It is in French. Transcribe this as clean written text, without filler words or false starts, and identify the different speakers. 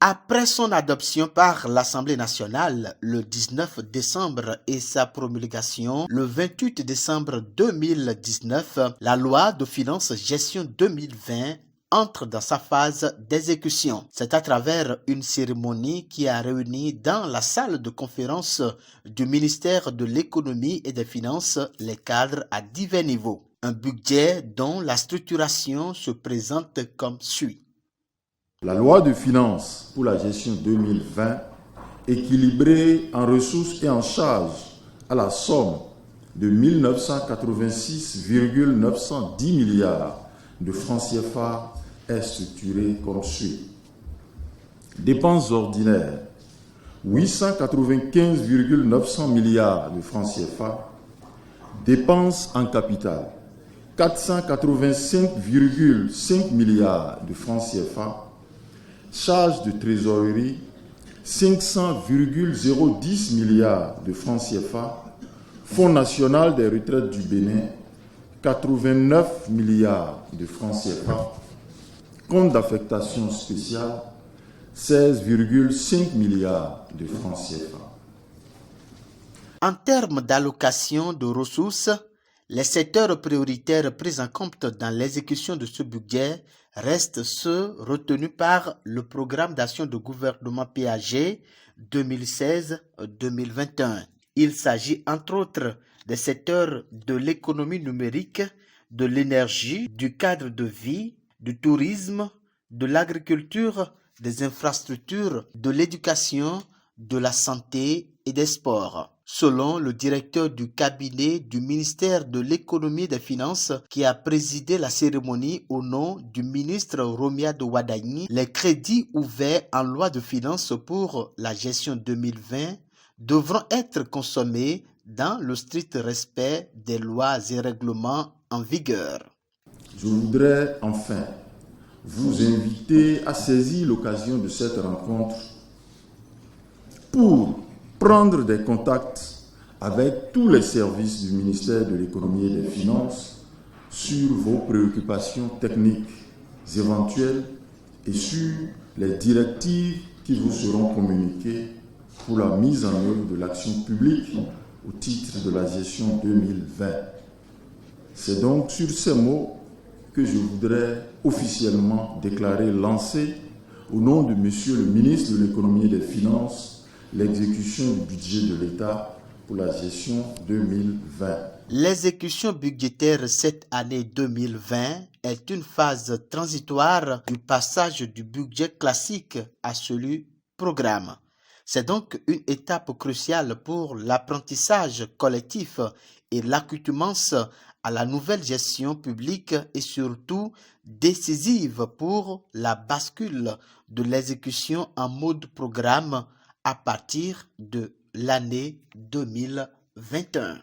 Speaker 1: Après son adoption par l'Assemblée nationale le 19 décembre et sa promulgation le 28 décembre 2019, la loi de finances gestion 2020 entre dans sa phase d'exécution. C'est à travers une cérémonie qui a réuni dans la salle de conférence du ministère de l'économie et des finances les cadres à divers niveaux. Un budget dont la structuration se présente comme suit.
Speaker 2: La loi de finances pour la gestion 2020, équilibrée en ressources et en charges à la somme de 1986,910 milliards de francs CFA, est structurée comme suit. Dépenses ordinaires, 895,900 milliards de francs CFA. Dépenses en capital, 485,5 milliards de francs CFA. Charges de trésorerie, 500,010 milliards de francs CFA. Fonds national des retraites du Bénin, 89 milliards de francs CFA. Compte d'affectation spéciale, 16,5 milliards de francs CFA.
Speaker 1: En termes d'allocation de ressources, les secteurs prioritaires pris en compte dans l'exécution de ce budget restent ceux retenus par le programme d'action de gouvernement PAG 2016-2021. Il s'agit entre autres des secteurs de l'économie numérique, de l'énergie, du cadre de vie, du tourisme, de l'agriculture, des infrastructures, de l'éducation, de la santé et des sports. Selon le directeur du cabinet du ministère de l'économie et des finances qui a présidé la cérémonie au nom du ministre Romiade Wadagni, les crédits ouverts en loi de finances pour la gestion 2020 devront être consommés dans le strict respect des lois et règlements en vigueur.
Speaker 2: Je voudrais enfin vous inviter à saisir l'occasion de cette rencontre pour prendre des contacts avec tous les services du ministère de l'économie et des finances sur vos préoccupations techniques éventuelles et sur les directives qui vous seront communiquées pour la mise en œuvre de l'action publique au titre de la gestion 2020. C'est donc sur ces mots que je voudrais officiellement déclarer lancer au nom de Monsieur le ministre de l'économie et des finances l'exécution du budget de l'État pour la gestion 2020.
Speaker 1: L'exécution budgétaire cette année 2020 est une phase transitoire du passage du budget classique à celui programme. C'est donc une étape cruciale pour l'apprentissage collectif et l'accoutumance à la nouvelle gestion publique et surtout décisive pour la bascule de l'exécution en mode programme à partir de l'année 2021.